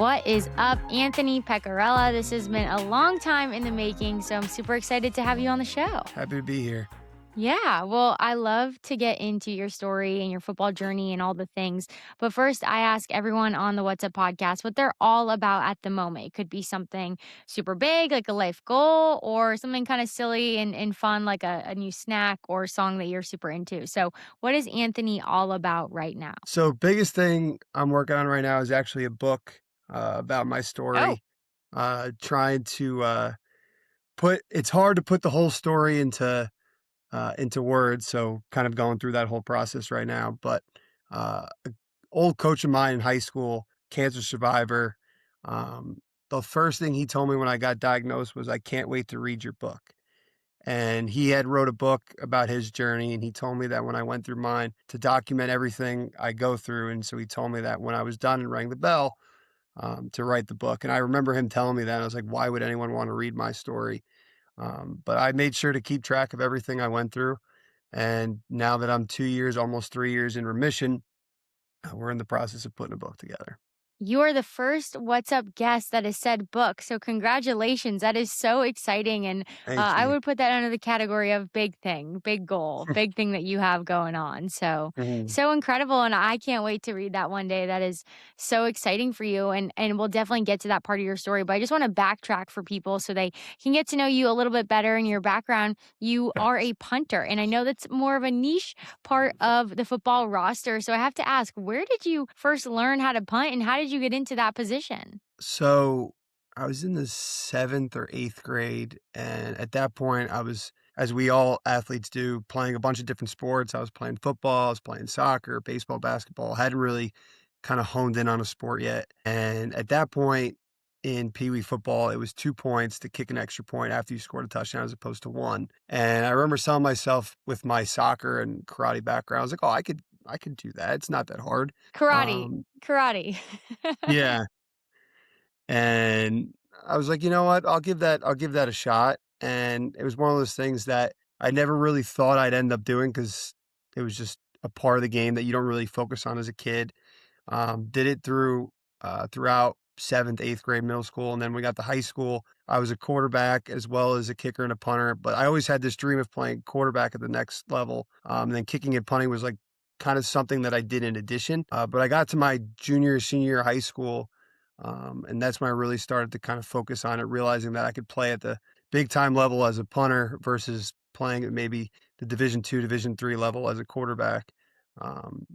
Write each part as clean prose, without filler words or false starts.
What is up, Anthony Pecorella? This has been a long time in the making, so I'm super excited to have you on the show. Happy to be here. Yeah, well, I love to get into your story and your football journey and all the things. But first, I ask everyone on the What's Up podcast what they're all about at the moment. It could be something super big, like a life goal, or something kind of silly and fun, like a new snack or song that you're super into. So, what is Anthony all about right now? So biggest thing I'm working on right now is actually a book about my Oh, story. Trying to it's hard to put the whole story into words, so kind of going through that whole process right now. But a old coach of mine in high school, cancer survivor, um, the first thing he told me when I got diagnosed was, "I can't wait to read your book." And he had wrote a book about his journey, and he told me that when I went through mine to document everything I go through. And so he told me that when I was done and rang the bell, to write the book. And I remember him telling me that, and I was like, why would anyone want to read my story? But I made sure to keep track of everything I went through. And now that I'm 2 years, almost 3 years in remission, we're in the process of putting a book together. you are the first What's Up guest that has said book. So, congratulations. That is so exciting. And Thank I you. would put that under the category of big thing, big goal, big thing that you have going on. So, Mhm. so incredible. And I can't wait to read that one day. That is so exciting for you. And we'll definitely get to that part of your story. But I just want to backtrack for people so they can get to know you a little bit better and your background. You are a punter. And I know that's more of a niche part of the football roster. So I have to ask, where did you first learn how to punt and how did you get into that position? So I was in the seventh or eighth grade. And at that point, I was, as we all athletes do, playing a bunch of different sports. I was playing football, I was playing soccer, baseball, basketball. Hadn't really kind of honed in on a sport yet. And at that point in Pee Wee football, it was 2 points to kick an extra point after you scored a touchdown as opposed to one. And I remember telling myself with my soccer and karate background, I was like, oh, I could do that. It's not that hard. Karate. Um, Karate. yeah. And I was like, "You know what? I'll give that a shot." And it was one of those things that I never really thought I'd end up doing because it was just a part of the game that you don't really focus on as a kid. Did it throughout 7th, 8th grade, middle school, and then we got to high school. I was a quarterback as well as a kicker and a punter, but I always had this dream of playing quarterback at the next level. And then kicking and punting was like kind of something that I did in addition. But I got to my junior, senior year of high school, and that's when I really started to kind of focus on it, realizing that I could play at the big time level as a punter versus playing at maybe the Division II, Division III level as a quarterback. Um,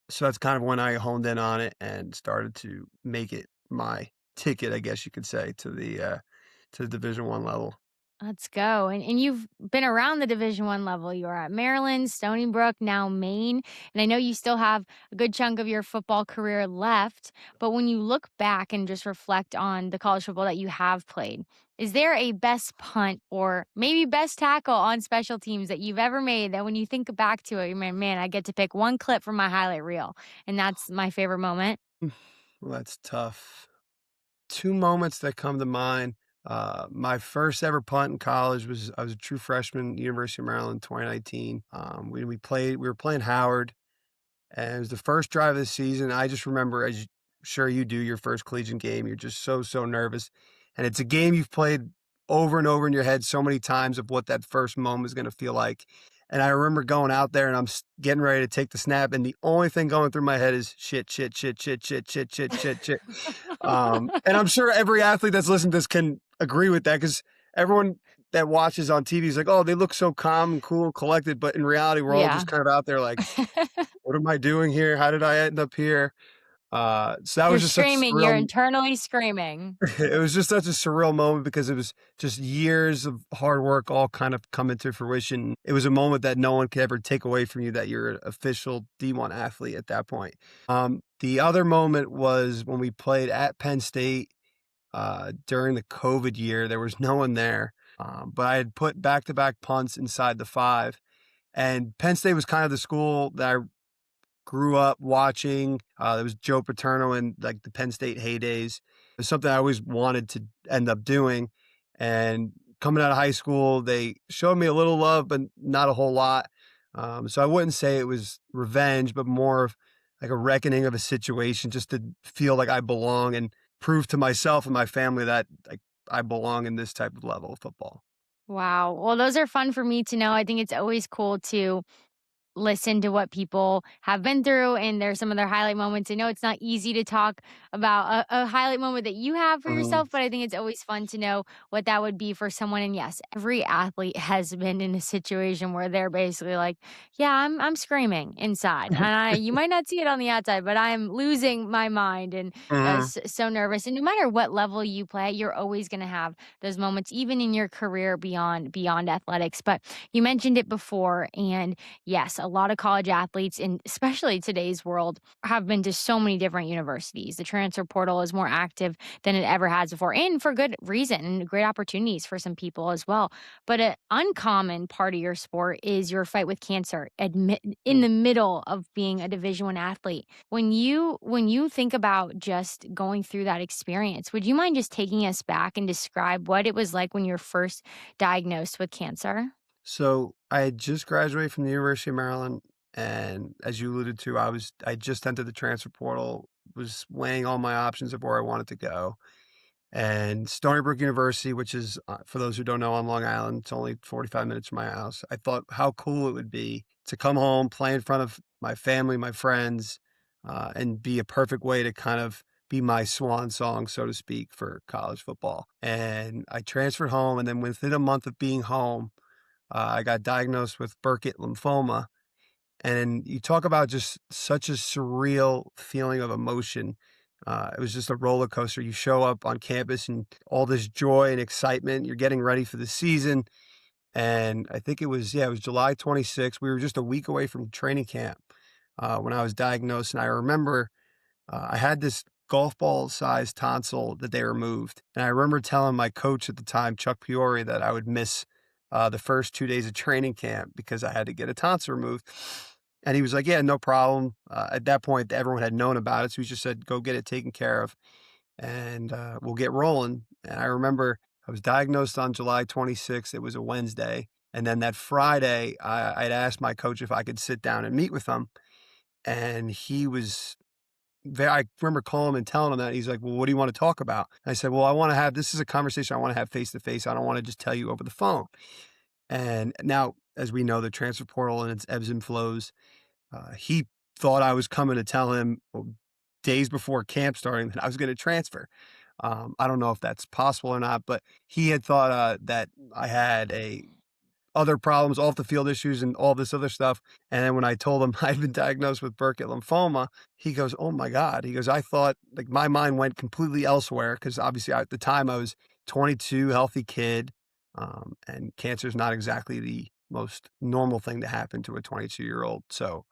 so that's kind of when I honed in on it and started to make it my ticket, I guess you could say, to the Division I level. Let's go. And you've been around the Division One level. You are at Maryland, Stony Brook, now Maine. And I know you still have a good chunk of your football career left. But when you look back and just reflect on the college football that you have played, is there a best punt or maybe best tackle on special teams that you've ever made that when you think back to it, you're like, man, I get to pick one clip from my highlight reel. And that's my favorite moment? Well, that's tough. Two moments that come to mind. My first ever punt in college was I was a true freshman, University of Maryland, 2019. We were playing Howard, and it was the first drive of the season. I just remember, sure you do, your first collegiate game. You're just so nervous, and it's a game you've played over and over in your head so many times of what that first moment is going to feel like. And I remember going out there and getting ready to take the snap, and the only thing going through my head is shit, shit, shit, shit, shit, shit, shit, shit, shit. And I'm sure every athlete that's listened to this can agree with that because everyone that watches on TV is like, oh, they look so calm and cool and collected. But in reality, we're all Yeah. just kind of out there like, what am I doing here? How did I end up here? So that You're was just such screaming. You're surreal. internally screaming. It was just such a surreal moment because it was just years of hard work all kind of coming to fruition. It was a moment that no one could ever take away from you that you're an official D1 athlete at that point. The other moment was when we played at Penn State during the COVID year. There was no one there, but I had put back-to-back punts inside the five. And Penn State was kind of the school that I grew up watching. There was Joe Paterno in like the Penn State heydays. It was something I always wanted to end up doing. And coming out of high school, they showed me a little love, but not a whole lot. So I wouldn't say it was revenge, but more of like a reckoning of a situation just to feel like I belong and prove to myself and my family that, like, I belong in this type of level of football. Wow. Well, those are fun for me to know. I think it's always cool to listen to what people have been through and there's some of their highlight moments. I know it's not easy to talk about a highlight moment that you have for Mhm. yourself, but I think it's always fun to know what that would be for someone. And yes, every athlete has been in a situation where they're basically like, "Yeah, I'm screaming inside, and I you might not see it on the outside, but I am losing my mind and Mhm. so nervous." And no matter what level you play, you're always going to have those moments, even in your career beyond athletics. But you mentioned it before, and yes, a lot of college athletes, and especially today's world, have been to so many different universities. The transfer portal is more active than it ever has before, and for good reason, and great opportunities for some people as well. But an uncommon part of your sport is your fight with cancer, admit in Mm. the middle of being a Division 1 athlete. When you think about just going through that experience, would you mind just taking us back and describe what it was like when you were first diagnosed with cancer? So, I had just graduated from the University of Maryland, and as you alluded to, I just entered the transfer portal, was weighing all my options of where I wanted to go. And Stony Brook University, which is, for those who don't know, on Long Island, it's only 45 minutes from my house. I thought how cool it would be to come home, play in front of my family, my friends, and be a perfect way to kind of be my swan song, so to speak, for college football. And I transferred home, and then within a month of being home, I got diagnosed with Burkitt lymphoma. And you talk about just such a surreal feeling of emotion. It was just a roller coaster. You show up on campus and all this joy and excitement. You're getting ready for the season. And I think it was July 26th. We were just a week away from training camp when I was diagnosed. And I remember I had this golf ball sized tonsil that they removed. And I remember telling my coach at the time, Chuck Peoria, that I would miss the first 2 days of training camp because I had to get a tonsil removed. And he was like, "Yeah, no problem." At that point, everyone had known about it. So he just said, "Go get it taken care of and we'll get rolling." And I remember I was diagnosed on July 26th. It was a Wednesday. And then that Friday, I'd asked my coach if I could sit down and meet with him. And he was I remember calling him and telling him that. He's like, "Well, what do you want to talk about?" I said, "Well, this is a conversation I want to have face to face. I don't want to just tell you over the phone." And now, as we know, the transfer portal and its ebbs and flows, he thought I was coming to tell him days before camp starting that I was going to transfer. I don't know if that's possible or not, but he had thought that I had a other problems, off the field issues and all this other stuff. And then when I told him I'd been diagnosed with Burkitt lymphoma, he goes, "Oh my God." He goes, "I thought like my mind went completely elsewhere." Cause obviously at the time I was 22, healthy kid. And cancer is not exactly the most normal thing to happen to a 22-year-old. So,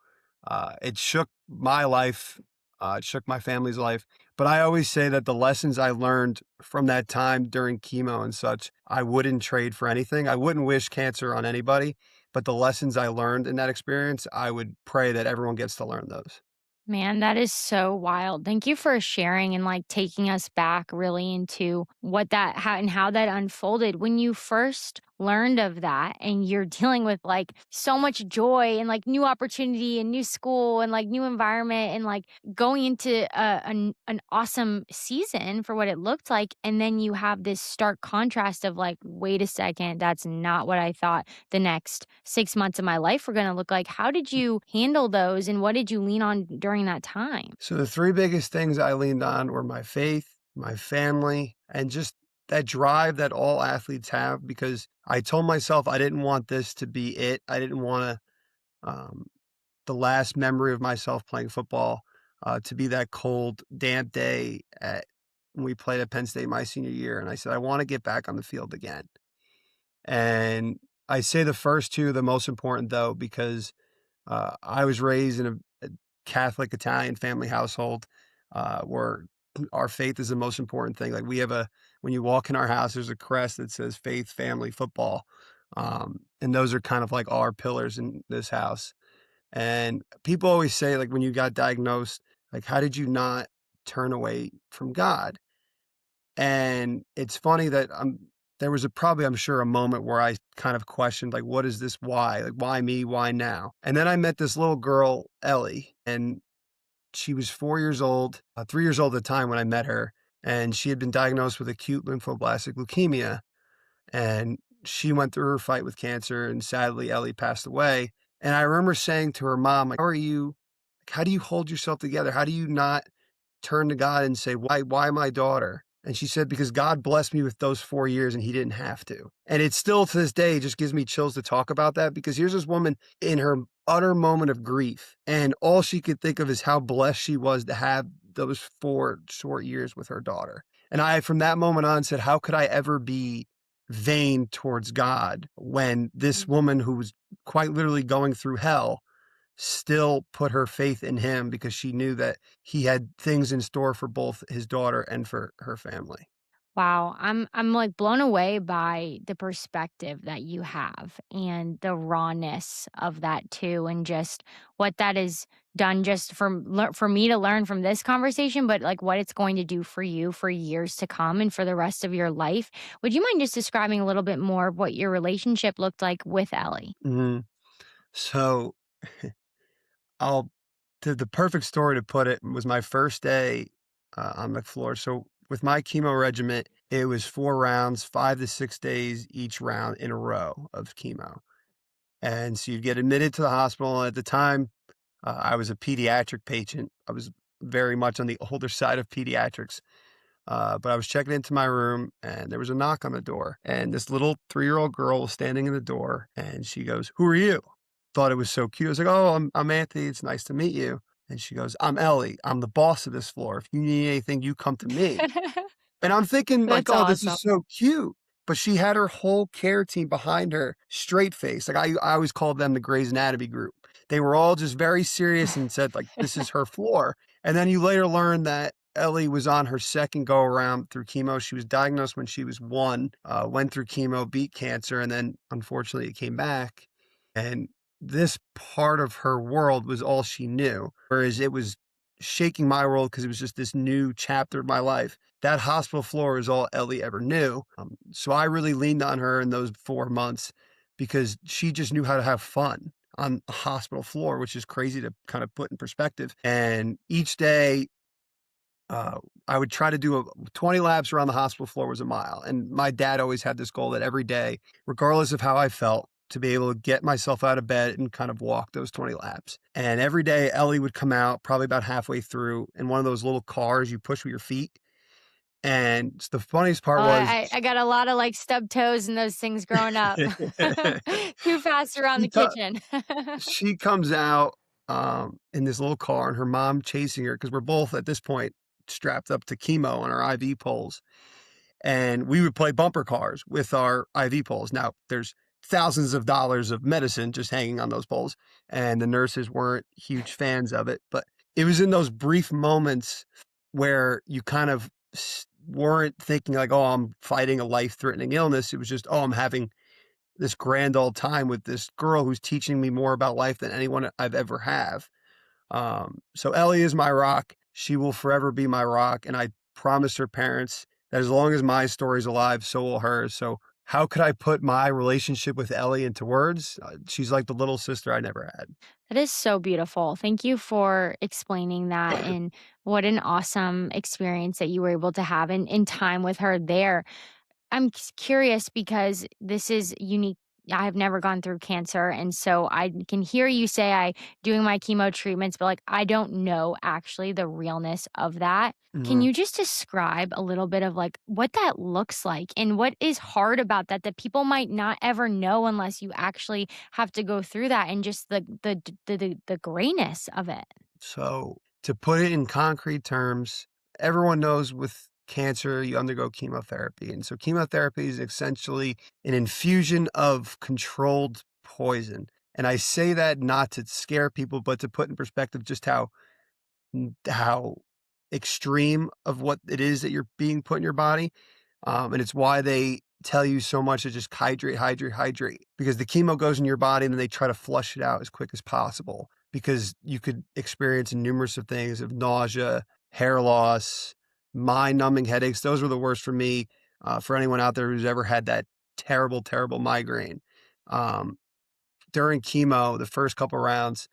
it shook my life. It shook my family's life. But I always say that the lessons I learned from that time during chemo and such, I wouldn't trade for anything. I wouldn't wish cancer on anybody, but the lessons I learned in that experience, I would pray that everyone gets to learn those. Man, that is so wild. Thank you for sharing and like taking us back really into what that how that unfolded when you first learned of that and you're dealing with like so much joy and like new opportunity and new school and like new environment and like going into an awesome season for what it looked like, and then you have this stark contrast of like, wait a second, that's not what I thought the next 6 months of my life were going to look like. How did you handle those and what did you lean on during that time? So the three biggest things I leaned on were my faith, my family, and just that drive that all athletes have because I told myself I didn't want this to be it. I didn't want to the last memory of myself playing football, to be that cold, damp day when we played at Penn State my senior year. And I said, I want to get back on the field again. And I say the first two, the most important though, because I was raised in a Catholic Italian family household where our faith is the most important thing. Like when you walk in our house, there's a crest that says faith, family, football. And those are kind of like our pillars in this house. And people always say, like, when you got diagnosed, like, how did you not turn away from God? And it's funny that there was probably, I'm sure, a moment where I kind of questioned, like, what is this? Why? Like, why me? Why now? And then I met this little girl, Ellie, and she was 4 years old, 3 years old at the time when I met her. and she had been diagnosed with acute lymphoblastic leukemia, and she went through her fight with cancer, and sadly, Ellie passed away. And I remember saying to her mom, like, how do you hold yourself together? How do you not turn to God and say, why my daughter? And she said, because God blessed me with those 4 years and he didn't have to. And it still to this day just gives me chills to talk about that, because here's this woman in her utter moment of grief. And all she could think of is how blessed she was to have those 4 short years with her daughter. And I, from that moment on, said, how could I ever be vain towards God when this woman who was quite literally going through hell still put her faith in him, because she knew that he had things in store for both his daughter and for her family. Wow, I'm like blown away by the perspective that you have and the rawness of that too, and just what that is done just for me to learn from this conversation, but like what it's going to do for you for years to come and for the rest of your life. Would you mind just describing a little bit more of what your relationship looked like with Ellie? Mhm. So I'll the perfect story to put it was my first day on the floor. So with my chemo regimen, it was 4 rounds, 5 to 6 days each round in a row of chemo. And so you'd get admitted to the hospital. And at the time, I was a pediatric patient. I was very much on the older side of pediatrics. But I was checking into my room and there was a knock on the door. And this little 3-year-old girl was standing in the door and she goes, "Who are you?" Thought it was so cute. I was like, "Oh, I'm Anthony. It's nice to meet you." And she goes, "I'm Ellie. I'm the boss of this floor. If you need anything, you come to me." And I'm thinking like, That's "Oh, this awesome. is so cute." But she had her whole care team behind her, straight face. Like I always called them the Grey's Anatomy group. They were all just very serious and said like, "This is her floor." And then you later learn that Ellie was on her second go around through chemo. She was diagnosed when she was 1, went through chemo, beat cancer, and then unfortunately it came back. And this part of her world was all she knew, whereas it was shaking my world because it was just this new chapter of my life. That hospital floor is all Ellie ever knew. So I really leaned on her in those 4 months because she just knew how to have fun on a hospital floor, which is crazy to kind of put in perspective. And each day, uh, I would try to do 20 laps around the hospital floor was a mile. And my dad always had this goal that every day, regardless of how I felt, to be able to get myself out of bed and kind of walk those 20 laps. And every day, Ellie would come out probably about halfway through in one of those little cars you push with your feet. And the funniest Oh, part was I got a lot of, like, stub toes and those things growing up. Too fast around she, the co- kitchen. she comes out in this little car and her mom chasing her because we're both at this point strapped up to chemo on our IV poles. And we would play bumper cars with our IV poles. Now, there's thousands of dollars of medicine just hanging on those poles, and the nurses weren't huge fans of it. But it was in those brief moments where you kind of weren't thinking like, "Oh, I'm fighting a life-threatening illness." It was just, "Oh, I'm having this grand old time with this girl who's teaching me more about life than anyone I've ever have." So Ellie is my rock. She will forever be my rock. And I promised her parents that as long as my story's alive, so will hers. So how could I put my relationship with Ellie into words? She's like the little sister I never had. That is so beautiful. Thank you for explaining that, and what an awesome experience that you were able to have in time with her there. I'm curious because this is unique. I've never gone through cancer, and so I can hear you say I doing my chemo treatments, but like I don't know actually the realness of that. Can Mhm. you just describe a little bit of like what that looks like and what is hard about that that people might not ever know unless you actually have to go through that, and just the grayness of it? So to put it in concrete terms, everyone knows with cancer, you undergo chemotherapy. And so chemotherapy is essentially an infusion of controlled poison. And I say that not to scare people, but to put in perspective just how extreme of what it is that you're being put in your body. And it's why they tell you so much to just hydrate, hydrate, hydrate, because the chemo goes in your body and then they try to flush it out as quick as possible because you could experience numerous of things of nausea, hair loss, mind numbing headaches. Those were the worst for me. For anyone out there who's ever had that terrible, terrible migraine. Um, During chemo, the first couple rounds,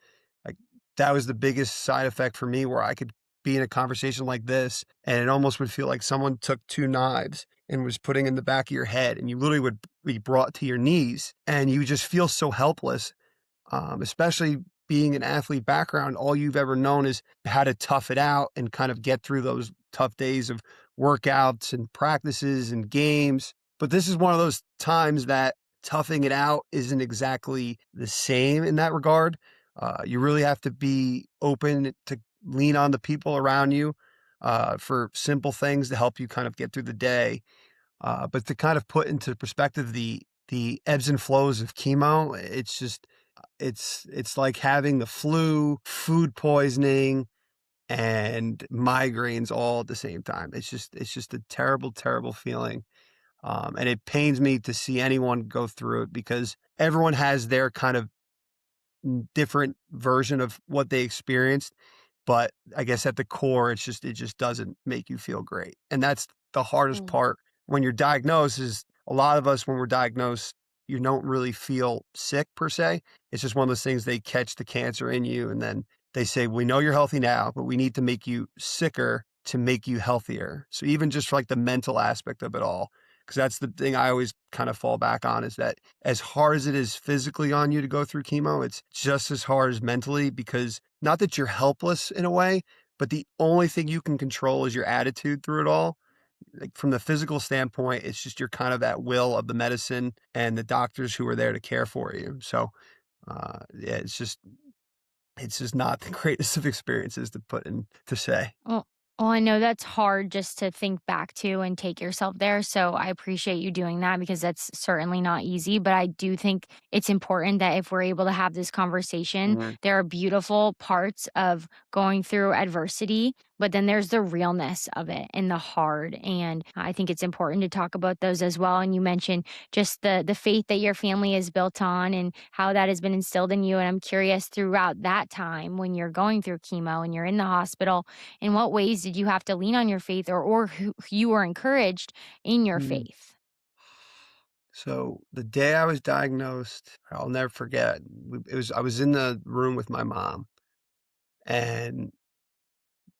like that was the biggest side effect for me where I could be in a conversation like this, and it almost would feel like someone took 2 knives and was putting in the back of your head, and you literally would be brought to your knees, and you just feel so helpless, especially being an athlete background. All you've ever known is how to tough it out and kind of get through those tough days of workouts and practices and games. But this is one of those times that toughing it out isn't exactly the same in that regard. You really have to be open to lean on the people around you for simple things to help you kind of get through the day. But to kind of put into perspective the ebbs and flows of chemo, it's just it's like having the flu, food poisoning, and migraines all at the same time. It's just a terrible, terrible feeling. And it pains me to see anyone go through it because everyone has their kind of different version of what they experienced. But I guess at the core, it just doesn't make you feel great, and that's the hardest Mm. part when you're diagnosed is a lot of us, when we're diagnosed, you don't really feel sick per se. It's just one of those things they catch the cancer in you, and then they say, "We know you're healthy now, but we need to make you sicker to make you healthier." So even just for, like, the mental aspect of it all, because that's the thing I always kind of fall back on is that as hard as it is physically on you to go through chemo, it's just as hard as mentally because not that you're helpless in a way, but the only thing you can control is your attitude through it all. Like from the physical standpoint, it's just you're kind of at will of the medicine and the doctors who are there to care for you. So, yeah, it's just not the greatest of experiences to put in to say. Well well, I know that's hard just to think back to and take yourself there, so I appreciate you doing that because that's certainly not easy, but I do think it's important that if we're able to have this conversation, Mhm. there are beautiful parts of going through adversity, but then there's the realness of it and the hard, and I think it's important to talk about those as well, and you mentioned just the faith that your family is built on and how that has been instilled in you, and I'm curious throughout that time when you're going through chemo and you're in the hospital, in what ways did you have to lean on your faith or who you were encouraged in your Mm. faith? So the day I was diagnosed, I'll never forget. I was in the room with my mom, and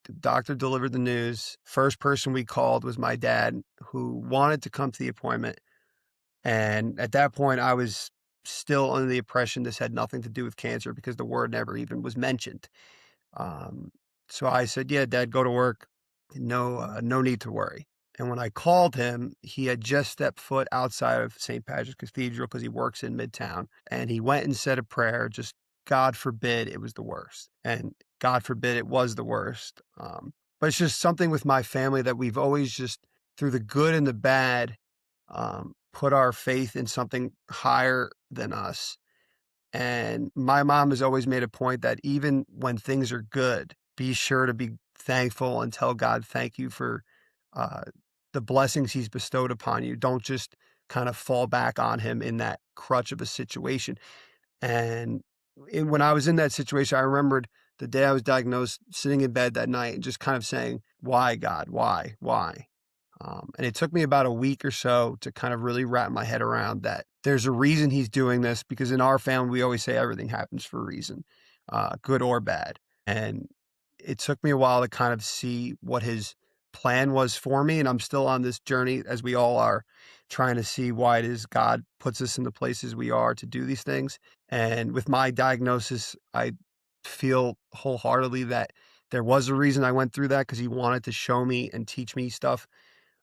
the doctor delivered the news. First person we called was my dad, who wanted to come to the appointment. And at that point, I was still under the impression this had nothing to do with cancer because the word never even was mentioned. Um, so I said, "Yeah, Dad, go to work. No, no need to worry." And when I called him, he had just stepped foot outside of St. Patrick's Cathedral because he works in Midtown, and he went and said a prayer. Just God forbid it was the worst, and God forbid it was the worst. But it's just something with my family that we've always just, through the good and the bad, put our faith in something higher than us. And my mom has always made a point that even when things are good, be sure to be thankful and tell God thank you for uh, the blessings He's bestowed upon you. Don't just kind of fall back on Him in that crutch of a situation. And when I was in that situation, I remembered the day I was diagnosed, sitting in bed that night and just kind of saying, "Why, God? Why? Why?" And it took me about a week or so to kind of really wrap my head around that there's a reason he's doing this because in our family, we always say everything happens for a reason, good or bad. And it took me a while to kind of see what his plan was for me. And I'm still on this journey, as we all are, trying to see why it is God puts us in the places we are to do these things. And with my diagnosis, I feel wholeheartedly that there was a reason I went through that because he wanted to show me and teach me stuff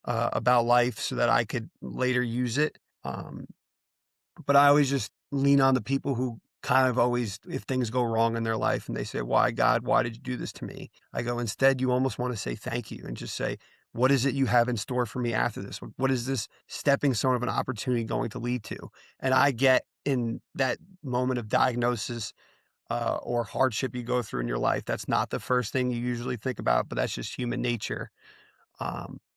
about life so that I could later use it. But I always just lean on the people who kind of always, if things go wrong in their life and they say, "Why, God? Why did you do this to me?" I go, instead, you almost want to say thank you and just say, "What is it you have in store for me after this? What is this stepping stone of an opportunity going to lead to?" And I get in that moment of diagnosis or hardship you go through in your life, that's not the first thing you usually think about, but that's just human nature.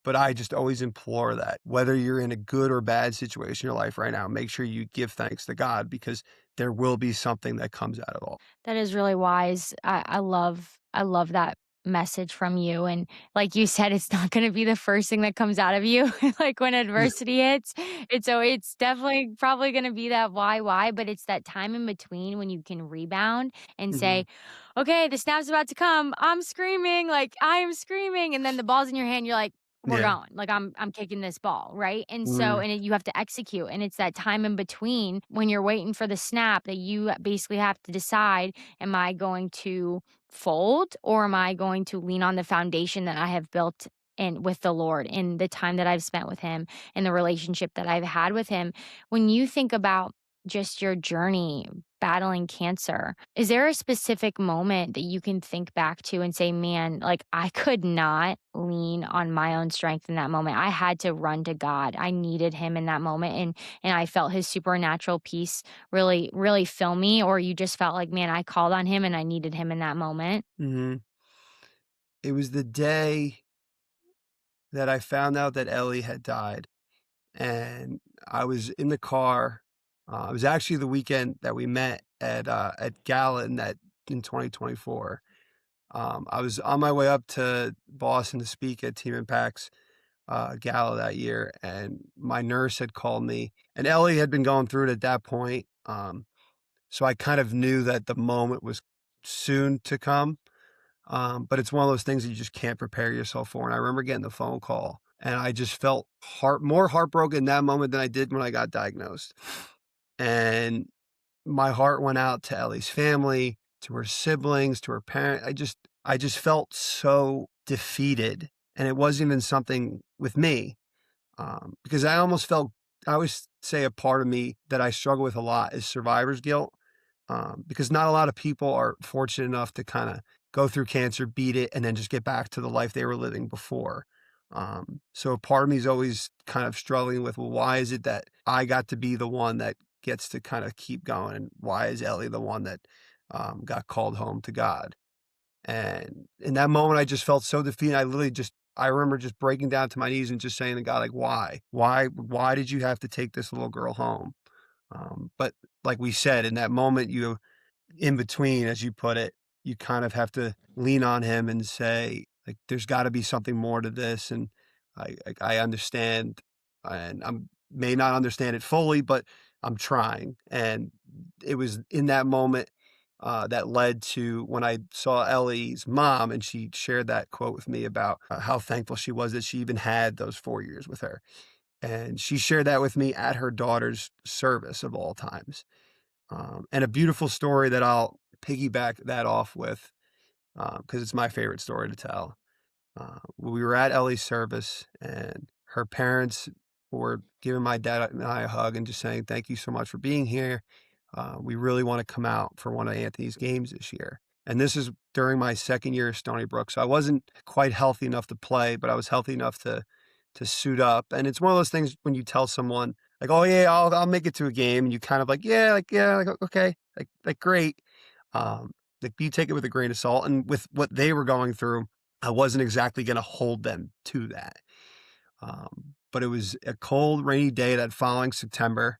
But I just always implore that whether you're in a good or bad situation in your life right now, make sure you give thanks to God because there will be something that comes out of it all. That is really wise. I love that message from you, and like you said, it's not gonna be the first thing that comes out of you, like, when Yeah. adversity hits, it's definitely probably gonna be that why, but it's that time in between when you can rebound and say, Mhm. "Okay, the snap's about to come, I'm screaming, like, I am screaming," and then the ball's in your hand, you're like, "We're Yeah. going, like, I'm kicking this ball," right? And so Mhm. and then you have to execute, and it's that time in between when you're waiting for the snap that you basically have to decide, am I going to fold or am I going to lean on the foundation that I have built in with the Lord in the time that I've spent with him and the relationship that I've had with him? When you think about just your journey battling cancer, is there a specific moment that you can think back to and say, man, like I could not lean on my own strength in that moment. I had to run to God. I needed him in that moment and I felt his supernatural peace really fill me, or you just felt like, man, I called on him and I needed him in that moment? Mhm. It was the day that I found out that Ellie had died, and I was in the car. It was actually the weekend that we met at Gala in 2024. I was on my way up to Boston to speak at Team Impact's gala that year, and my nurse had called me, and Ellie had been going through it at that point. So I kind of knew that the moment was soon to come. But it's one of those things that you just can't prepare yourself for. And I remember getting the phone call, and I just felt more heartbroken in that moment than I did when I got diagnosed. And my heart went out to Ellie's family, to her siblings, to her parent. I just felt so defeated, and it wasn't even something with me, because I always say a part of me that I struggle with a lot is survivor's guilt, because not a lot of people are fortunate enough to kind of go through cancer, beat it, and then just get back to the life they were living before. So a part of me is always kind of struggling with, well, why is it that I got to be the one that gets to kind of keep going, and why is Ellie the one that got called home to God? And in that moment, I just felt so defeated. I remember just breaking down to my knees and just saying to God, like, why? Why did you have to take this little girl home? But like we said, in that moment, in between, as you put it, you kind of have to lean on him and say, like, there's got to be something more to this. And I understand, and I may not understand it fully, but I'm trying. And it was in that moment that led to when I saw Ellie's mom, and she shared that quote with me about how thankful she was that she even had those 4 years with her. And she shared that with me at her daughter's service of all times. And a beautiful story that I'll piggyback that off with, because it's my favorite story to tell. We were at Ellie's service, and her parents were giving my dad and I a hug and just saying, "Thank you so much for being here. We really want to come out for one of Anthony's games this year." And this is during my second year of Stony Brook, so I wasn't quite healthy enough to play, but I was healthy enough to suit up. And it's one of those things when you tell someone like, "Oh yeah, I'll make it to a game," and you kind of like, like okay, like great. Um, like you take it with a grain of salt, and with what they were going through, I wasn't exactly gonna hold them to that. But it was a cold, rainy day that following September,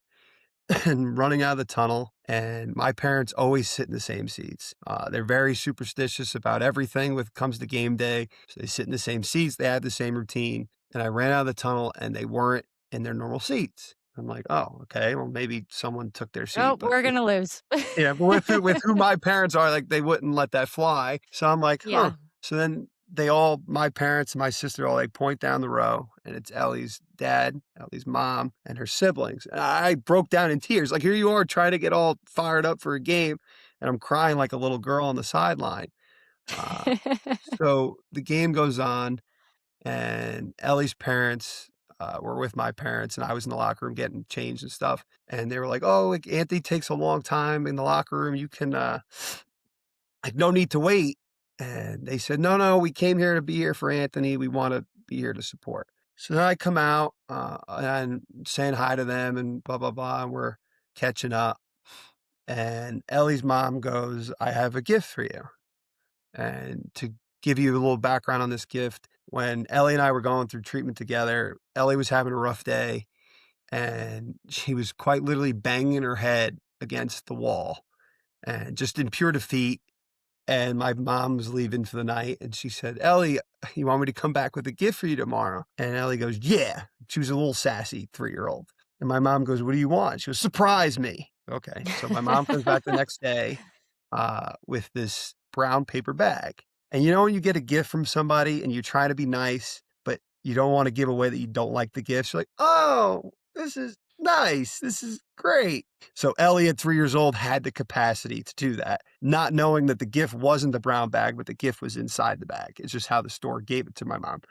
and running out of the tunnel, and my parents always sit in the same seats. They're very superstitious about everything when it comes to game day, so they sit in the same seats, they have the same routine, and I ran out of the tunnel, and they weren't in their normal seats. I'm like, "Oh, okay, well, maybe someone took their Oh, seat," but we're gonna lose. yeah, but with who my parents are, like, they wouldn't let that fly. So I'm like, "Huh." Yeah. So then my parents and my sister all, like, point down the row, and it's Ellie's dad, Ellie's mom, and her siblings. And I broke down in tears. Like, here you are trying to get all fired up for a game, and I'm crying like a little girl on the sideline. Uh, so the game goes on, and Ellie's parents, were with my parents, and I was in the locker room getting changed and stuff, and they were like, "Oh, like, Anthony takes a long time in the locker room, you can, like, no need to wait," and they said, "No, no, we came here to be here for Anthony, we wanna be here to support." So then I come out, and saying hi to them and blah, blah, blah, and we're catching up, and Ellie's mom goes, "I have a gift for you." And to give you a little background on this gift, when Ellie and I were going through treatment together, Ellie was having a rough day, and she was quite literally banging her head against the wall and just in pure defeat. And my mom was leaving for the night, and she said, "Ellie, you want me to come back with a gift for you tomorrow?" And Ellie goes, "Yeah." She was a little sassy 3-year-old. And my mom goes, "What do you want?" She goes, "Surprise me." Okay, so my mom comes back the next day, with this brown paper bag. And you know when you get a gift from somebody and you try to be nice, but you don't wanna give away that you don't like the gift? You're like, "Oh, this is nice. This is great." So Ellie at 3 years old had the capacity to do that, not knowing that the gift wasn't the brown bag, but the gift was inside the bag. It's just how the store gave it to my mom.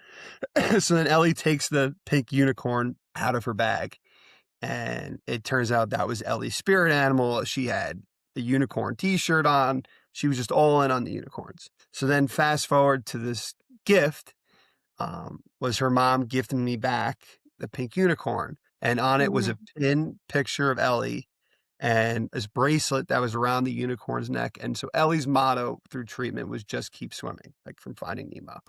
So then Ellie takes the pink unicorn out of her bag, and it turns out that was Ellie's spirit animal. She had a unicorn T-shirt on. She was just all in on the unicorns. So then fast forward to this gift, was her mom gifting me back the pink unicorn, and on it was a Mhm. pin picture of Ellie and this bracelet that was around the unicorn's neck. And so Ellie's motto through treatment was just keep swimming, like from Finding Nemo.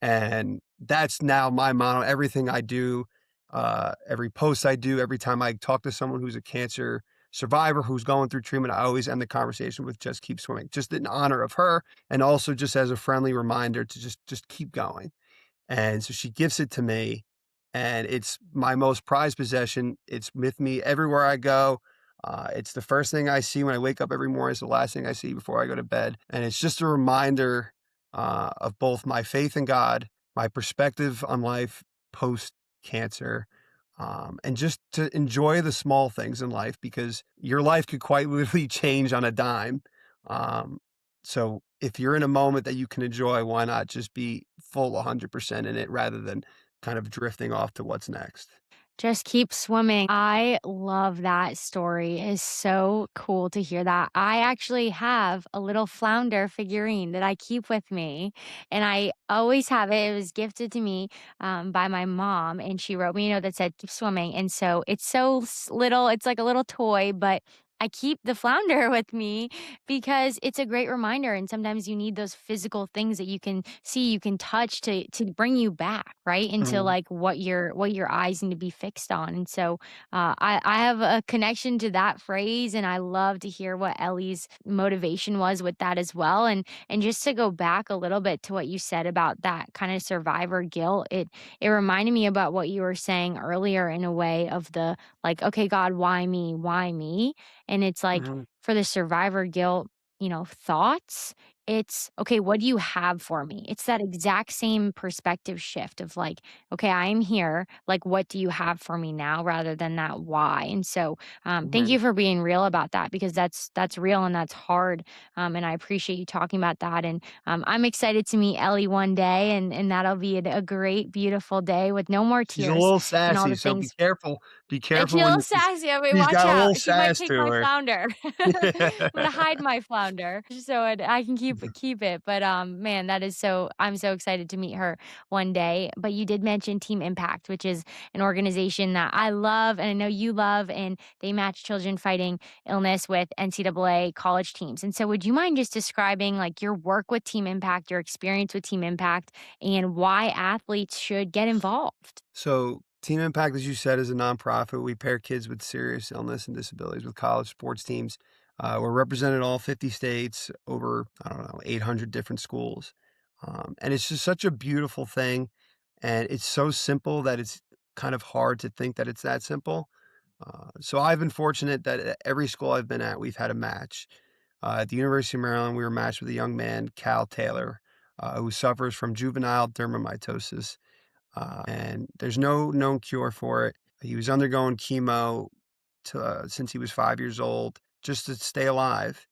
And that's now my motto. Everything I do, every post I do, every time I talk to someone who's a cancer survivor who's going through treatment, I always end the conversation with just keep swimming, just in honor of her, and also just as a friendly reminder to just keep going. And so she gives it to me, and it's my most prized possession. It's with me everywhere I go. It's the first thing I see when I wake up every morning. It's the last thing I see before I go to bed. And it's just a reminder of both my faith in God, my perspective on life post cancer, and just to enjoy the small things in life because your life could quite literally change on a dime. Um, so if you're in a moment that you can enjoy, why not just be full 100% in it rather than kind of drifting off to what's next? Just keep swimming. I love that story. It's so cool to hear that. I actually have a little flounder figurine that I keep with me, and I always have it. It was gifted to me by my mom, and she wrote me a note that said, keep swimming. And so it's so little, it's like a little toy, but I keep the flounder with me because it's a great reminder. And sometimes you need those physical things that you can see, you can touch to bring you back, right? Into Mhm, like what your eyes need to be fixed on. And so I have a connection to that phrase, and I love to hear what Ellie's motivation was with that as well. And just to go back a little bit to what you said about that kind of survivor guilt, it reminded me about what you were saying earlier in a way of the like, okay, God, why me? Why me? And it's like mhm, for the survivor guilt, thoughts, it's okay, what do you have for me? It's that exact same perspective shift of like, okay, I'm here. Like, what do you have for me now rather than that why? And so, thank mhm. you for being real about that because that's real and that's hard. And I appreciate you talking about that. And I'm excited to meet Ellie one day, and that'll be a great, beautiful day with no more She's a tears little and all sassy, the so things. be She's a careful when little you sassy. I mean, she's watch got a out. little She might sass take to my her. flounder. I'm gonna hide my flounder so I can keep it. But man, that is so. I'm so excited to meet her one day. But you did mention Team Impact, which is an organization that I love and I know you love, and they match children fighting illness with NCAA college teams. And so, would you mind just describing like your work with Team Impact, your experience with Team Impact, and why athletes should get involved? So, Team Impact, as you said, is a nonprofit. We pair kids with serious illness and disabilities with college sports teams. We're represented in all 50 states, over, I don't know, 800 different schools. And it's just such a beautiful thing. And it's so simple that it's kind of hard to think that it's that simple. So I've been fortunate that at every school I've been at, we've had a match. At the University of Maryland, we were matched with a young man, Cal Taylor, who suffers from juvenile dermatomytosis, and there's no known cure for it. He was undergoing chemo since he was 5 years old just to stay alive.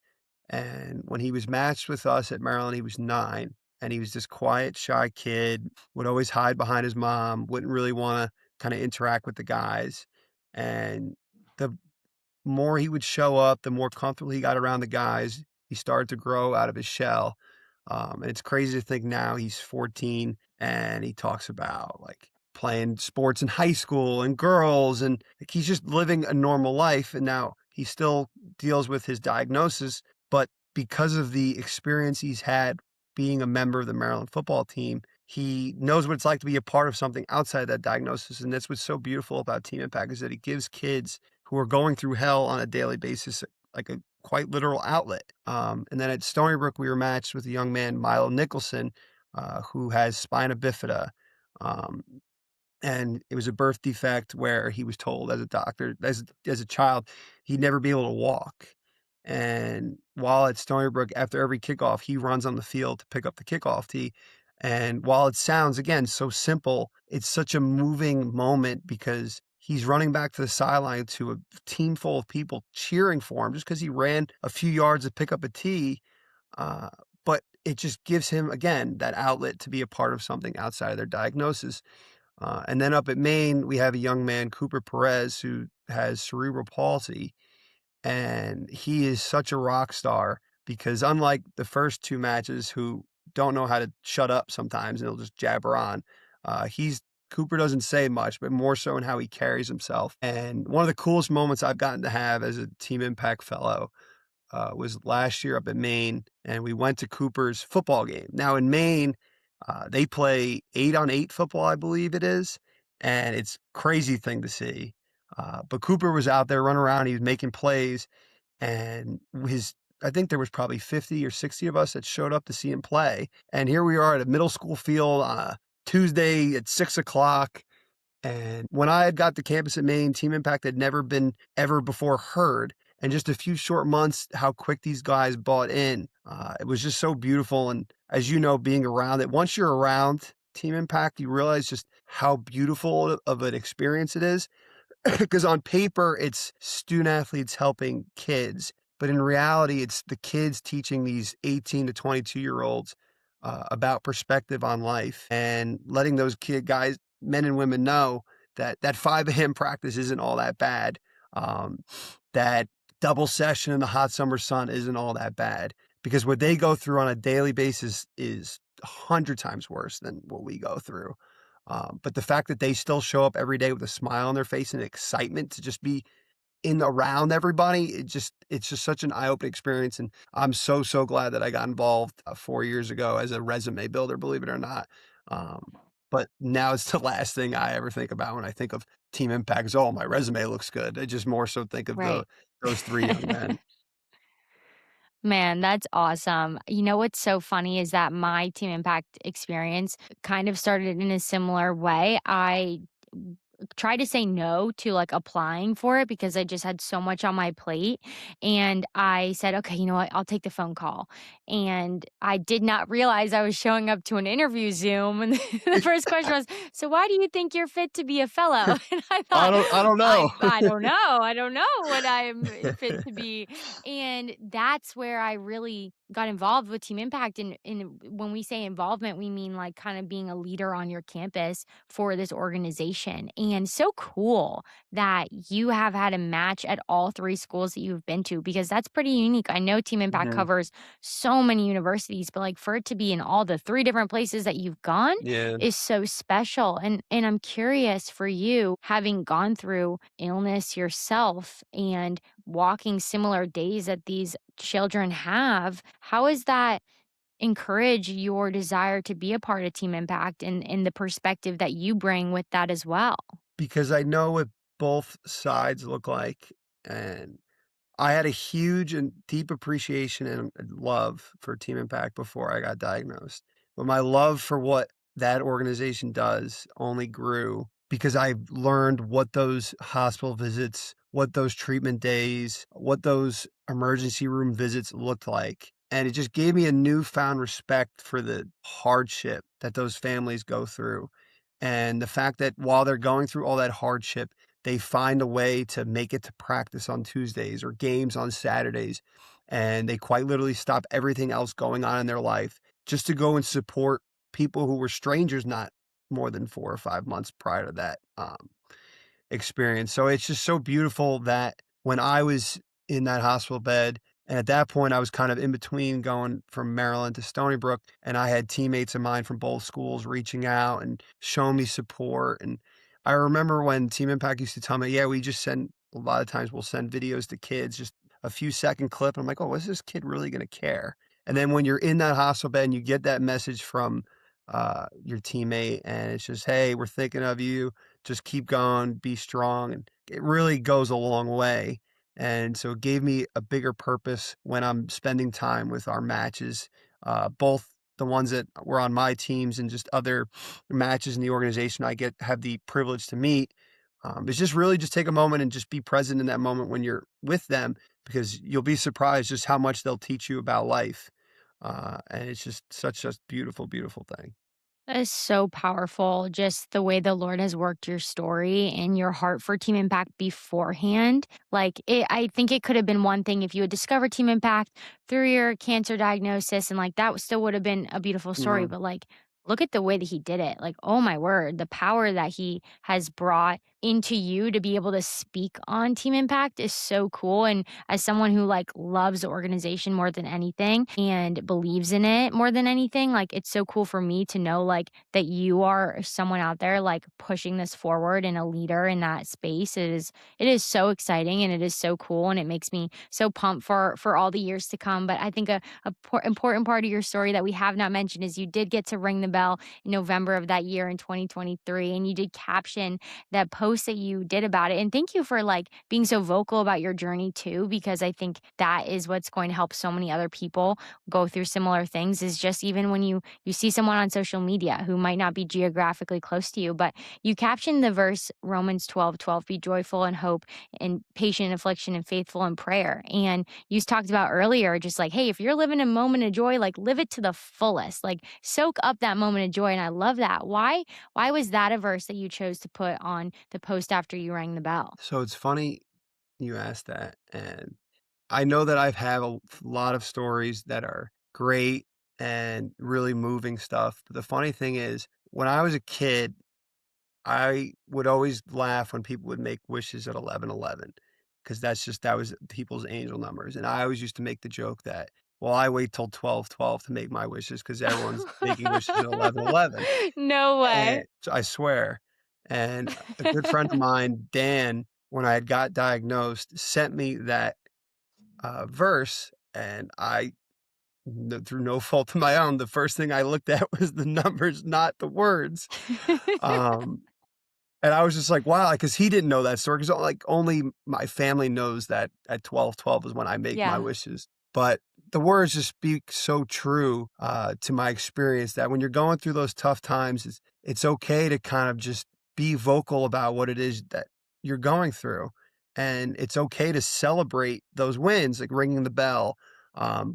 And when he was matched with us at Maryland, he was 9, and he was this quiet, shy kid, would always hide behind his mom, wouldn't really want to kind of interact with the guys. And the more he would show up, the more comfortable he got around the guys. He started to grow out of his shell. And it's crazy to think now he's 14 and he talks about like playing sports in high school and girls and like he's just living a normal life. And now he still deals with his diagnosis, but because of the experience he's had being a member of the Maryland football team, he knows what it's like to be a part of something outside that diagnosis. And that's what's so beautiful about Team Impact is that it gives kids who are going through hell on a daily basis, like a quite literal outlet. And then at Stony Brook, we were matched with a young man, Milo Nicholson, who has spina bifida. Um, and it was a birth defect where he was told as a doctor, as a child, he'd never be able to walk. And while at Stony Brook, after every kickoff, he runs on the field to pick up the kickoff tee. And while it sounds, again, so simple, it's such a moving moment because he's running back to the sideline to a team full of people cheering for him just because he ran a few yards to pick up a tee. Uh, but it just gives him, again, that outlet to be a part of something outside of their diagnosis. And then up at Maine, we have a young man, Cooper Perez, who has cerebral palsy, and he is such a rock star because unlike the first 2 matches who don't know how to shut up sometimes and he'll just jabber on, he's Cooper doesn't say much, but more so in how he carries himself. And one of the coolest moments I've gotten to have as a Team Impact fellow was last year up at Maine, and we went to Cooper's football game. Now in Maine, they play 8-on-8 football, I believe it is, and it's crazy thing to see. But Cooper was out there running around. He was making plays, and I think there was probably 50 or 60 of us that showed up to see him play. And here we are at a middle school field on a Tuesday at 6 o'clock. And when I had got to campus at Maine, Team Impact had never been ever before heard. And just a few short months, how quick these guys bought in. It was just so beautiful. And as you know, being around it, once you're around Team Impact, you realize just how beautiful of an experience it is. Because on paper, it's student athletes helping kids. But in reality, it's the kids teaching these 18 to 22-year-olds about perspective on life and letting those guys, men and women know that that 5 a.m. practice isn't all that bad. That double session in the hot summer sun isn't all that bad because what they go through on a daily basis is 100 times worse than what we go through. But the fact that they still show up every day with a smile on their face and excitement to just be in around everybody, it's just such an eye-opening experience. And I'm so glad that I got involved 4 years ago as a resume builder, believe it or not. But now it's the last thing I ever think about when I think of Team Impact is, oh, my resume looks good. I just more so think of Right. those 3 young men. Man, that's awesome. You know what's so funny is that my Team Impact experience kind of started in a similar way. I tried to say no to like applying for it because I just had so much on my plate. And I said, okay, you know what? I'll take the phone call. And I did not realize I was showing up to an interview Zoom. And the first question was, so why do you think you're fit to be a fellow? And I thought, I don't know. I don't know. I don't know what I'm fit to be. And that's where I really got involved with Team Impact. And when we say involvement, we mean like kind of being a leader on your campus for this organization. And so cool that you have had a match at all 3 schools that you've been to because that's pretty unique. I know Team Impact Mhm. covers so many universities, but like for it to be in all the 3 different places that you've gone Yeah. is so special. And I'm curious for you, having gone through illness yourself and walking similar days that these children have, how is that encourage your desire to be a part of Team Impact and the perspective that you bring with that as well? Because I know what both sides look like, and I had a huge and deep appreciation and love for Team Impact before I got diagnosed. But my love for what that organization does only grew because I learned what those hospital visits, what those treatment days, what those emergency room visits looked like. And it just gave me a newfound respect for the hardship that those families go through. And the fact that while they're going through all that hardship, they find a way to make it to practice on Tuesdays or games on Saturdays, and they quite literally stop everything else going on in their life just to go and support people who were strangers not more than 4 or 5 months prior to that, experience. So it's just so beautiful that when I was in that hospital bed, and at that point I was kind of in between going from Maryland to Stony Brook, and I had teammates of mine from both schools reaching out and showing me support. And I remember when Team Impact used to tell me, yeah, we just send a lot of times we'll send videos to kids, just a few second clip. I'm like, oh, is this kid really going to care? And then when you're in that hospital bed and you get that message from your teammate, and it's just, hey, we're thinking of you, just keep going, be strong. And it really goes a long way. And so it gave me a bigger purpose when I'm spending time with our matches, both the ones that were on my teams and just other matches in the organization I get have the privilege to meet. It's just really just take a moment and just be present in that moment when you're with them, because you'll be surprised just how much they'll teach you about life. And it's just such a beautiful, beautiful thing. That is so powerful, just the way the Lord has worked your story and your heart for Team Impact beforehand. Like, I think it could have been one thing if you had discovered Team Impact through your cancer diagnosis, and like that still would have been a beautiful story. Mhm. But like, look at the way that he did it. Like, oh my word, the power that he has brought into you to be able to speak on Team Impact is so cool. And as someone who like loves the organization more than anything and believes in it more than anything, like it's so cool for me to know like that you are someone out there like pushing this forward and a leader in that space. It is so exciting and it is so cool and it makes me so pumped for all the years to come. But I think a important part of your story that we have not mentioned is you did get to ring the bell in November of that year in 2023, and you did caption that post that you did about it. And thank you for like being so vocal about your journey too, because I think that is what's going to help so many other people go through similar things. Is just even when you see someone on social media who might not be geographically close to you, but you caption the verse Romans 12:12, be joyful in hope and patient in affliction and faithful in prayer. And you talked about earlier, just like, hey, if you're living a moment of joy, like live it to the fullest, like soak up that moment of joy. And I love that. Why was that a verse that you chose to put on the post after you rang the bell? So it's funny you asked that. And I know that I've had a lot of stories that are great and really moving stuff. But the funny thing is, when I was a kid, I would always laugh when people would make wishes at 11:11, because that was people's angel numbers. And I always used to make the joke that, well, I wait till 12:12 to make my wishes because everyone's making wishes at 11:11. No way. And so I swear. And a good friend of mine, Dan, when I had got diagnosed, sent me that verse, and through no fault of my own, the first thing I looked at was the numbers, not the words. Um, and I was just like, wow, because he didn't know that story, because like, only my family knows that at 12:12 is when I make my Yeah. wishes. But the words just speak so true, to my experience, that when you're going through those tough times, it's okay to kind of just be vocal about what it is that you're going through. And it's okay to celebrate those wins, like ringing the bell,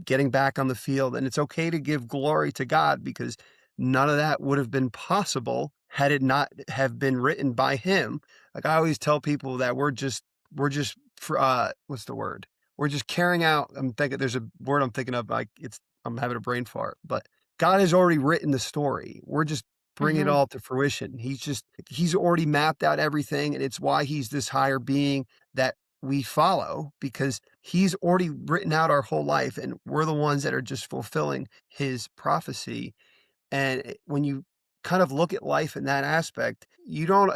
getting back on the field. And it's okay to give glory to God, because none of that would have been possible had it not have been written by him. Like, I always tell people that we're just what's the word? We're just carrying out, I'm thinking there's a word I'm thinking of, like, I'm having a brain fart, but God has already written the story. We're just bringing it Mhm. all to fruition. He's already mapped out everything, and it's why he's this higher being that we follow, because he's already written out our whole life, and we're the ones that are just fulfilling his prophecy. And when you kind of look at life in that aspect, you don't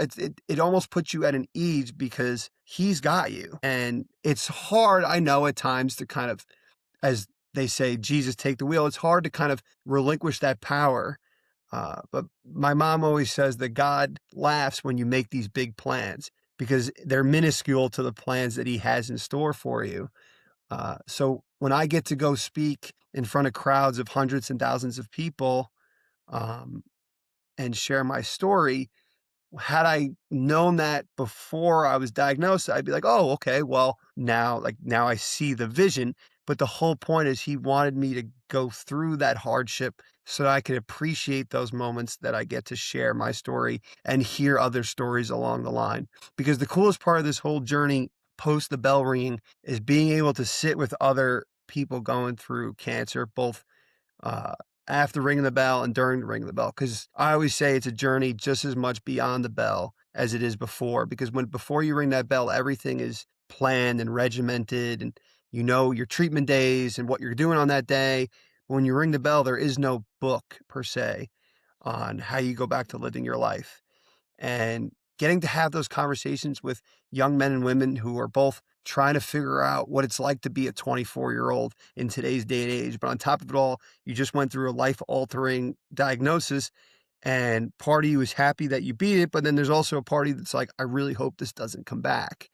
it almost puts you at an ease, because he's got you. And it's hard, I know, at times to kind of, as they say, Jesus take the wheel. It's hard to kind of relinquish that power. But my mom always says that God laughs when you make these big plans, because they're minuscule to the plans that he has in store for you. So when I get to go speak in front of crowds of hundreds and thousands of people, um, and share my story, had I known that before I was diagnosed, I'd be like, "Oh, okay, well, now I see the vision." But the whole point is he wanted me to go through that hardship so that I could appreciate those moments that I get to share my story and hear other stories along the line. Because the coolest part of this whole journey post the bell ringing is being able to sit with other people going through cancer, both uh, after ringing the bell and during the ring of the bell. Because I always say it's a journey just as much beyond the bell as it is before. Because before you ring that bell, everything is planned and regimented, and you know your treatment days and what you're doing on that day. When you ring the bell, there is no book per se on how you go back to living your life. And getting to have those conversations with young men and women who are both trying to figure out what it's like to be a 24-year-old in today's day and age. But on top of it all, you just went through a life altering diagnosis, and part of you is happy that you beat it. But then there's also a party that's like, I really hope this doesn't come back.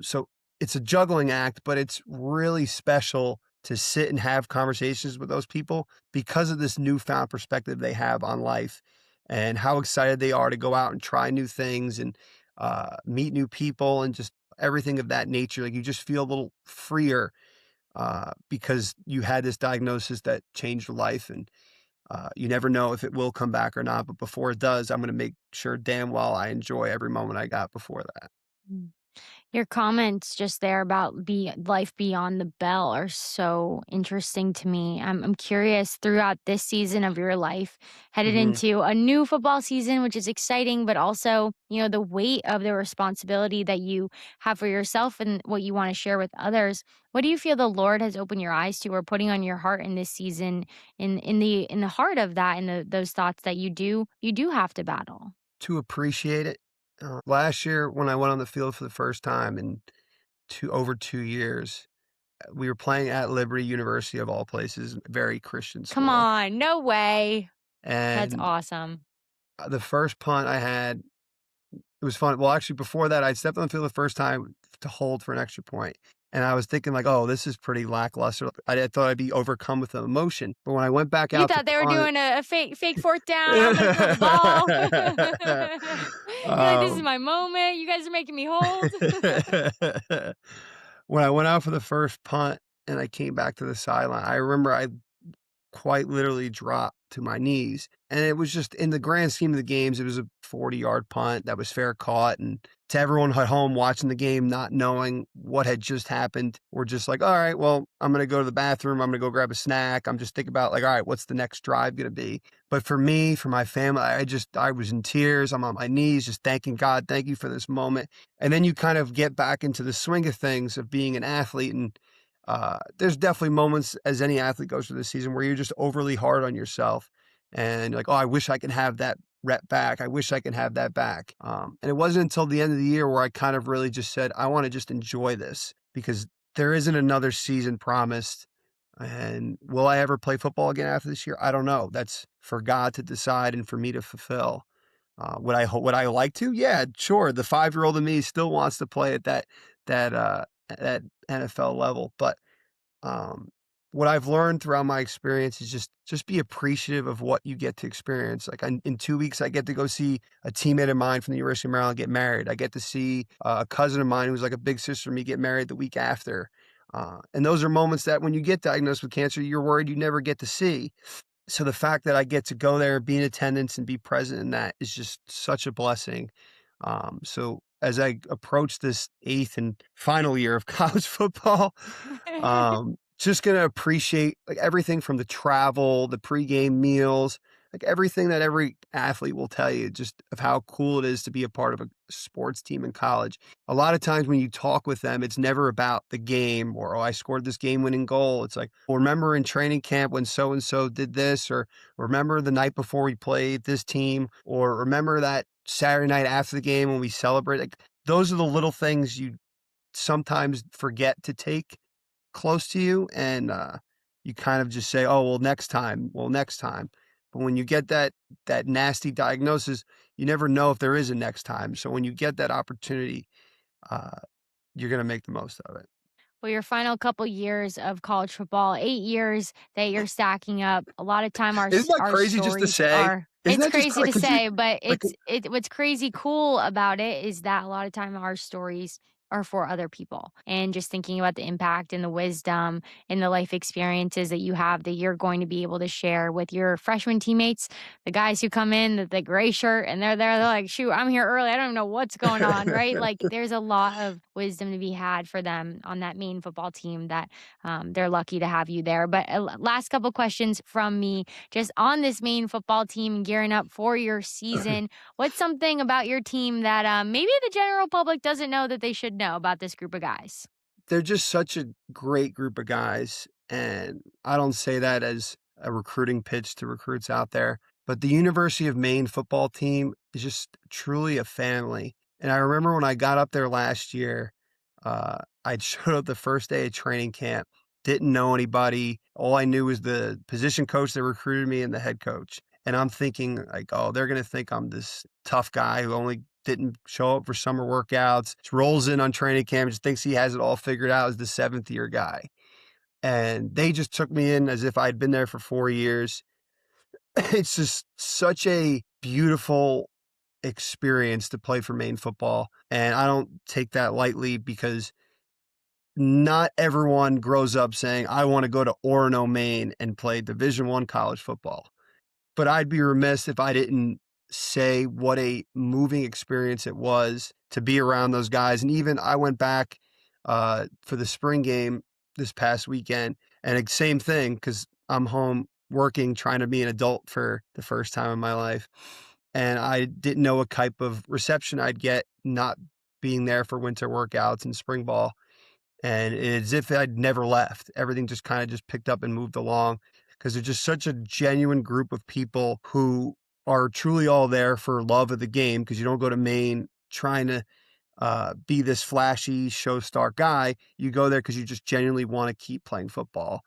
So it's a juggling act, but it's really special to sit and have conversations with those people because of this newfound perspective they have on life and how excited they are to go out and try new things and meet new people and just everything of that nature. Like you just feel a little freer because you had this diagnosis that changed your life, and you never know if it will come back or not. But before it does, I'm going to make sure damn well I enjoy every moment I got before that. Mm. Your comments just there about life beyond the bell are so interesting to me. I'm curious throughout this season of your life, headed Hmm. into a new football season, which is exciting, but also, the weight of the responsibility that you have for yourself and what you want to share with others. What do you feel the Lord has opened your eyes to or putting on your heart in this season in the heart of that and those thoughts that you do have to battle? To appreciate it. Last year, when I went on the field for the first time in over 2 years, we were playing at Liberty University of all places, very Christian Come school. on, no way. That's And awesome. the first punt I had, it was fun. Well, actually, before that, I stepped on the field the first time to hold for an extra point, and I was thinking like, "Oh, this is pretty lackluster." I thought I'd be overcome with emotion, but when I went back You out to thought they were punt, doing a fake fourth down, I'm gonna throw the ball. You're like, "This is um, my moment, you guys are making me hold." when I went out for the first punt and I came back to the sideline, I remember I quite literally dropped to my knees. And it was just in the grand scheme of the games, it was a 40-yard punt that was fair caught. And to everyone at home watching the game, not knowing what had just happened, we're just like, all right, well, I'm going to go to the bathroom. I'm going to go grab a snack. I'm just thinking about like, all right, what's the next drive going to be? But for me, for my family, I was in tears. I'm on my knees, just thanking God. Thank you for this moment. And then you kind of get back into the swing of things of being an athlete. And there's definitely moments as any athlete goes through the season where you're just overly hard on yourself and you're like, oh, I wish I could have that rep back. I wish I could have that back. And it wasn't until the end of the year where I kind of really just said, I want to just enjoy this because there isn't another season promised. And will I ever play football again after this year? I don't know. That's for God to decide and for me to fulfill. Would I like to? Yeah, sure. The 5-year-old in me still wants to play at that NFL level. But um, what I've learned throughout my experience is just be appreciative of what you get to experience. Like in 2 weeks, I get to go see a teammate of mine from the University of Maryland get married. I get to see a cousin of mine who's like a big sister of me get married the week after. And those are moments that when you get diagnosed with cancer, you're worried you never get to see. So the fact that I get to go there, be in attendance, and be present in that is just such a blessing. So as I approach this 8th and final year of college football, just gonna appreciate, like, everything from the travel, the pregame meals, like, everything that every athlete will tell you just of how cool it is to be a part of a sports team in college. A lot of times when you talk with them, it's never about the game or, "Oh, I scored this game-winning goal." It's like, "Well, remember in training camp when so and so did this," or, "Remember the night before we played this team," or, "Remember that Saturday night after the game when we celebrate." Like, those are the little things you sometimes forget to take close to you, and you kind of just say, "Oh, well, next time. Well, next time." But when you get that nasty diagnosis, you never know if there is a next time. So when you get that opportunity, uh, you're gonna make the most of it. Well, your final couple years of college football, 8 years that you're stacking up, a lot of time Isn't that our crazy just to stories say? are Isn't it's that just crazy to could you say, but like what's crazy cool about it is that a lot of time our stories are for other people. And just thinking about the impact and the wisdom and the life experiences that you have that you're going to be able to share with your freshman teammates, the guys who come in, the gray shirt, and they're there, they're like, shoot, I'm here early. I don't even know what's going on, right? Like there's a lot of wisdom to be had for them on that Maine football team that they're lucky to have you there. But last couple questions from me, just on this Maine football team gearing up for your season. What's something about your team that maybe the general public doesn't know that they should know about this group of guys? they're just such a great group of guys, and I don't say that as a recruiting pitch to recruits out there, but the University of Maine football team is just truly a family, and I remember when I got up there last year, I'd showed up the first day of training camp, didn't know anybody, all I knew was the position coach that recruited me and the head coach, and I'm thinking like, "Oh, they're gonna think I'm this tough guy who only didn't show up for summer workouts, just rolls in on training camp, just thinks he has it all figured out as the seventh year guy. And they just took me in as if I'd been there for 4 years. It's just such a beautiful experience to play for Maine football. And I don't take that lightly because not everyone grows up saying, I want to go to Orono, Maine and play Division I college football. But I'd be remiss if I didn't say what a moving experience it was to be around those guys. And even I went back for the spring game this past weekend, and same thing because I'm home working, trying to be an adult for the first time in my life. And I didn't know what type of reception I'd get not being there for winter workouts and spring ball. And it's as if I'd never left. Everything just kind of just picked up and moved along because they're just such a genuine group of people who are truly all there for love of the game because you don't go to Maine trying to be this flashy show star guy. You go there because you just genuinely want to keep playing football.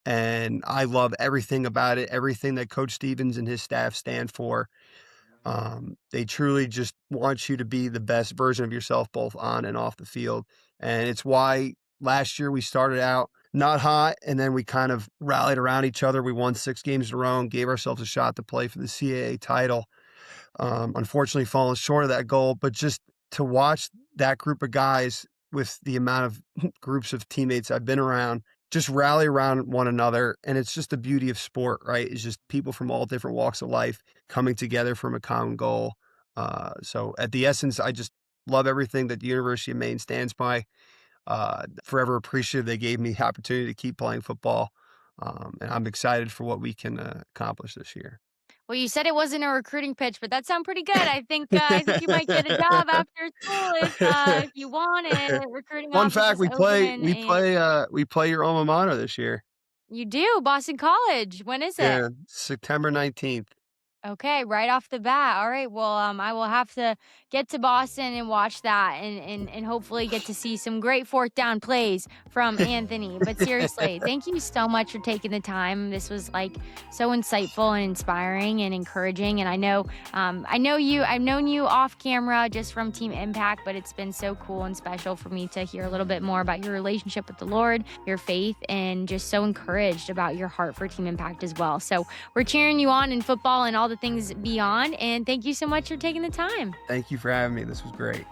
And I love everything about it, everything that Coach Stevens and his staff stand for. They truly just want you to be the best version of yourself, both on and off the field. And it's why last year we started out not hot, and then we kind of rallied around each other. We won 6 games in a row and gave ourselves a shot to play for the CAA title. Unfortunately, falling short of that goal, but just to watch that group of guys with the amount of groups of teammates I've been around just rally around one another. And it's just the beauty of sport, right? It's just people from all different walks of life coming together from a common goal. So at the essence, I just love everything that the University of Maine stands by. Forever appreciative they gave me the opportunity to keep playing football. And I'm excited for what we can accomplish this year. Well, you said it wasn't a recruiting pitch, but that sounded pretty good. I think you might get a job after school if you want it. Recruiting Fun fact, office is we play open, we and play, we play your alma mater this year. you do, Boston College. When is it? Yeah, September 19th. Okay, right off the bat. All right. Well, I will have to get to Boston and watch that and hopefully get to see some great fourth down plays from Anthony. But seriously, thank you so much for taking the time. This was like so insightful and inspiring and encouraging. And I've known you off camera just from Team Impact, but it's been so cool and special for me to hear a little bit more about your relationship with the Lord, your faith, and just so encouraged about your heart for Team Impact as well. So we're cheering you on in football and all the things beyond. And thank you so much for taking the time. Thank you for having me. This was great.